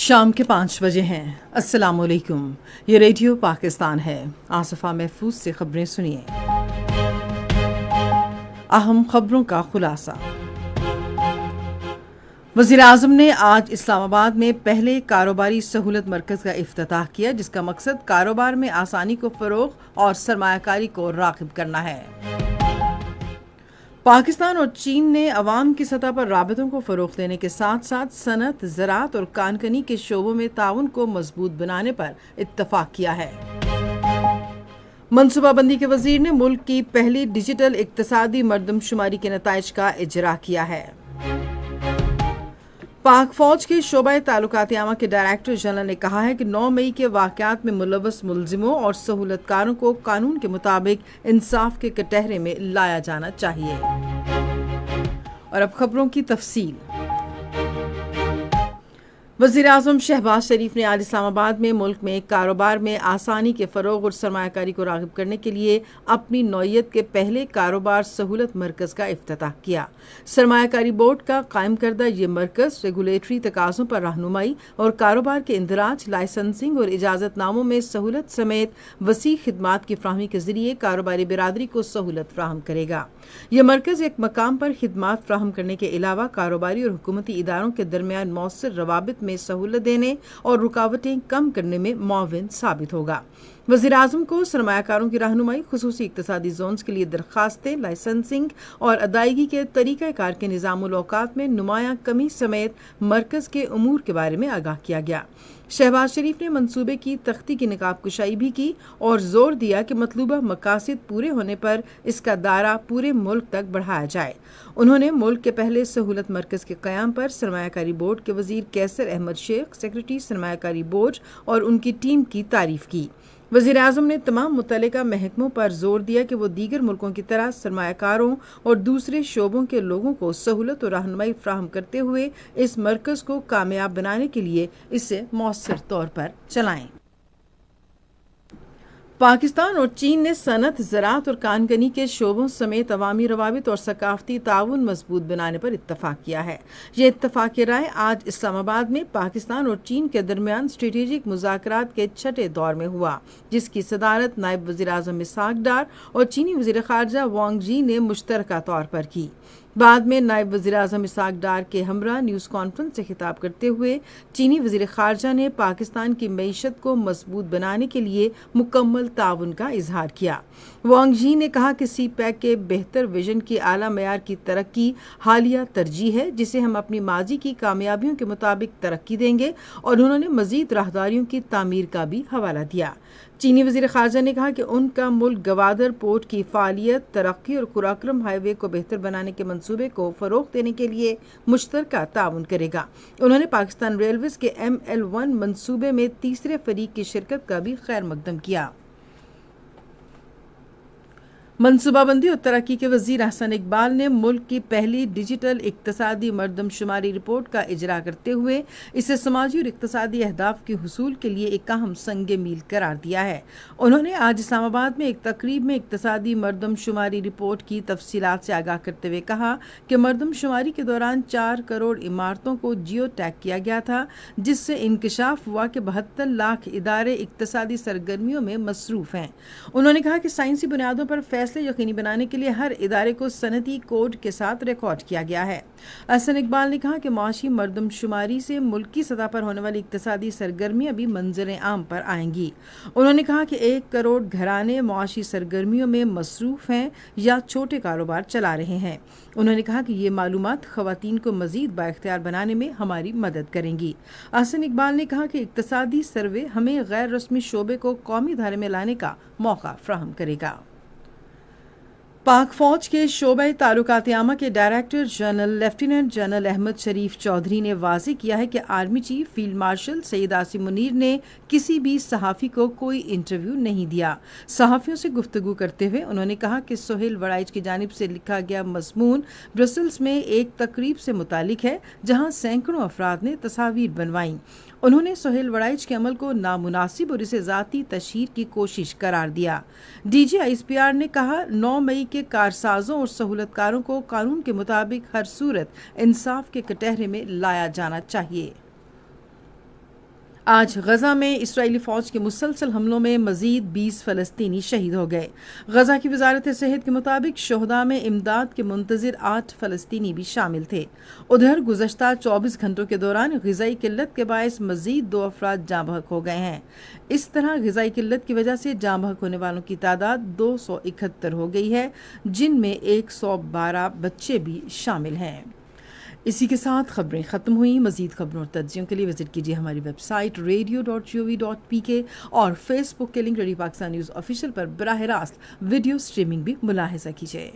शाम के 5 बजे हैं। अस्सलाम वालेकुम। ये रेडियो पाकिस्तान है। आसफा महफूज से खबरें सुनिए। अहम खबरों का खुलासा। वज़ीर-ए-आज़म ने आज इस्लामाबाद में पहले कारोबारी सहूलत मरकज़ का इफ्तिताह किया, जिसका मकसद कारोबार में आसानी को फ़रोग़ और सरमायाकारी को राग़िब करना है। पाकिस्तान और चीन ने अवाम की सतह पर राबितों को फ़रोग़ देने के साथ साथ सनत, ज़राअत और कानकनी के शोबों में ताउन को मजबूत बनाने पर इत्तफ़ाक़ किया है। मनसूबाबंदी के वज़ीर ने मुल्क की पहली डिजिटल इक़्तिसादी मरदमशुमारी के नताइज का इजरा किया है। पाक फ़ौज के शोबा ताल्लुकात आमा के डायरेक्टर जनरल ने कहा है कि 9 मई के वाक़यात में मुलव्वस मुलजिमों और सहूलतकारों को कानून के मुताबिक इंसाफ के कटहरे में लाया जाना चाहिए। और अब खबरों की तफसील। वज़ीर-ए-आज़म शहबाज शरीफ ने आज इस्लामाबाद में मुल्क में कारोबार में आसानी के फ़रोग़ और सरमायाकारी को राग़िब करने के लिए अपनी नौइयत के पहले कारोबार सहूलत मरकज़ का इफ्तिताह किया। सरमायाकारी बोर्ड का कायम करदा ये मरकज़ रेगुलेटरी तकाज़ों पर रहनुमाई और कारोबार के इंदराज, लाइसेंसिंग और इजाज़तनामों में सहूलत समेत वसी खिदमात की फ़राहमी के ज़रिए कारोबारी बिरादरी को सहूलत फ़राहम करेगा। यह मरकज़ एक मकाम पर खिदमात फ़राहम करने के अलावा कारोबारी और हुकूमती इदारों के दरमियान मौसर रवाबित में सहूलत देने और रुकावटें कम करने में मुआविन साबित होगा। वज़ीर-ए-आज़म को सरमायाकारों की रहनुमाई, खुसूसी इक़्तिसादी जोन्स के लिए दरखास्तें, लाइसेंसिंग और अदायगी के तरीक़ाकार के निज़ामुल औक़ात में नुमायां कमी समेत मरकज़ के उमूर के बारे में आगाह किया गया। शहबाज शरीफ ने मंसूबे की तख्ती की निकाब कुशाई भी की और जोर दिया कि मतलूबा मकासद पूरे होने पर इसका दायरा पूरे मुल्क तक बढ़ाया जाए। उन्होंने मुल्क के पहले सहूलत मरकज़ के क़याम पर सरमायाकारी बोर्ड के वज़ीर कैसर अहमद शेख, सेक्रेटरी सरमायाकारी बोर्ड और उनकी टीम की तारीफ़ की। वज़ीर-ए-आज़म ने तमाम मुतल्लिका महकमों पर जोर दिया कि वो दीगर मुल्कों की तरह सरमायाकारों और दूसरे शोबों के लोगों को सहूलत और रहनुमाई फ़राहम करते हुए इस मरकज़ को कामयाब बनाने के लिए इसे मौसर तौर पर चलाएं। पाकिस्तान और चीन ने सनत, ज़राअत और कानकनी के शोबों समेत अवामी रवाबित और सकाफ़ती ताउन मजबूत बनाने पर इत्तफ़ाक़ किया है। ये इत्तफ़ाक़ राय आज इस्लामाबाद में पाकिस्तान और चीन के दरमियान स्ट्रेटेजिक मुज़ाकरात के छठे दौर में हुआ, जिसकी सदारत नायब वज़ीर-ए-आज़म इसहाक़ डार और चीनी वज़ीर ख़ारजा वांग यी ने मुश्तरका तौर पर की। बाद में नायब वज़ीर-ए-आज़म इसहाक़ डार के हमरा न्यूज़ कॉन्फ्रेंस से खिताब करते हुए चीनी वज़ीर ख़ारजा ने पाकिस्तान की मईशत को मजबूत बनाने के लिए मुकम्मल ताउन का इजहार किया। वांग यी ने कहा कि सी पैक के बेहतर विजन की आला मयार की तरक्की हालिया तरजीह है, जिसे हम अपनी माजी की कामयाबियों के मुताबिक तरक्की देंगे, और उन्होंने मज़ीद राहदारियों की तामीर का भी हवाला दिया। चीनी वज़ीर ख़ारजा ने कहा कि उनका मुल्क गवादर पोर्ट की फ़ालियत, तरक्की और कुराक्रम हाईवे को बेहतर बनाने के मंसूबे को फ़रोग़ देने के लिए मुश्तरका ताउन करेगा। उन्होंने पाकिस्तान रेलवेज़ के ML1 मंसूबे में तीसरे फरीक की शिरकत का भी खैर मकदम किया। मनसूबाबंदी और तरक्की के वज़ीर अहसन इकबाल ने मुल्क की पहली डिजिटल इक़्तिसादी मरदमशुमारी रिपोर्ट का इजरा करते हुए इसे समाजी और इक़्तिसादी अहदाफ के हुसूल के लिए एक अहम संगे मील करार दिया है। उन्होंने आज इस्लामाबाद में एक तकरीब में इक़्तिसादी मरदमशुमारी रिपोर्ट की तफसीलात से आगाह करते हुए कहा कि मरदमशुमारी के दौरान 4 करोड़ इमारतों को जियो टैग किया गया था, जिससे इंकशाफ हुआ कि 72 लाख इदारे इक़्तिसादी सरगर्मियों में मसरूफ़ हैं। उन्होंने कहा कि साइंसी बुनियादों पर फैसले यकीनी बनाने के लिए हर इदारे को सनती कोड के साथ रिकॉर्ड किया गया है। अहसन इकबाल ने कहा कि माशी मरदमशुमारी से मुल्क की सतह पर होने वाली इक़्तिसादी सरगर्मियां भी मंजर आम पर आएंगी। उन्होंने कहा कि 1 करोड़ घराने माशी सरगर्मियों में मसरूफ़ हैं या छोटे कारोबार चला रहे हैं। उन्होंने कहा कि ये मालूमात ख़वातीन को मज़ीद बाइख्तियार बनाने में हमारी मदद करेंगी। अहसन इकबाल ने कहा कि इक़्तिसादी सर्वे हमें गैर रस्मी शोबे को कौमी धारे में लाने का मौका फ़राहम करेगा। पाक फ़ौज के शोबा ताल्लुकात आमा के director general lieutenant general Ahmed Sharif Chaudhry ने वाज़ेह किया है कि army chief field marshal Syed Asim Munir ने किसी भी सहाफ़ी को कोई इंटरव्यू नहीं दिया। सहाफ़ियों से गुफ्तगू करते हुए उन्होंने कहा कि सोहेल वड़ाइच की जानिब से लिखा गया मज़मून ब्रसल्स में एक तकरीब से मुतालिक है, जहाँ सैकड़ों अफराद ने तस्वीर बनवाईं। उन्होंने सोहेल वड़ाइच के अमल को नामुनासिब और इसे ज़ाती तशहीर की कोशिश करार दिया। DG ISPR ने कहा 9 मई के कारसाजों और सहूलतकारों को कानून के मुताबिक हर सूरत इंसाफ के कटहरे में लाया जाना चाहिए। آج غزہ میں اسرائیلی فوج کے مسلسل حملوں میں مزید 20 فلسطینی شہید ہو گئے۔ غزہ کی وزارت صحت کے مطابق شہداء میں امداد کے منتظر 8 فلسطینی بھی شامل تھے۔ ادھر گزشتہ 24 گھنٹوں کے دوران غذائی قلت کے باعث مزید 2 افراد جاں بحق ہو گئے ہیں۔ اس طرح غذائی قلت کی وجہ سے جاں بحق ہونے والوں کی تعداد 271 ہو گئی ہے، جن میں 112 بچے بھی شامل ہیں۔ اسی کے ساتھ خبریں ختم ہوئیں۔ مزید خبروں اور تجزیوں کے لیے وزٹ کیجیے ہماری ویب سائٹ radio.gov.pk اور فیس بک کے link radio Pakistan news official پر براہ راست ویڈیو سٹریمنگ بھی ملاحظہ کیجیے۔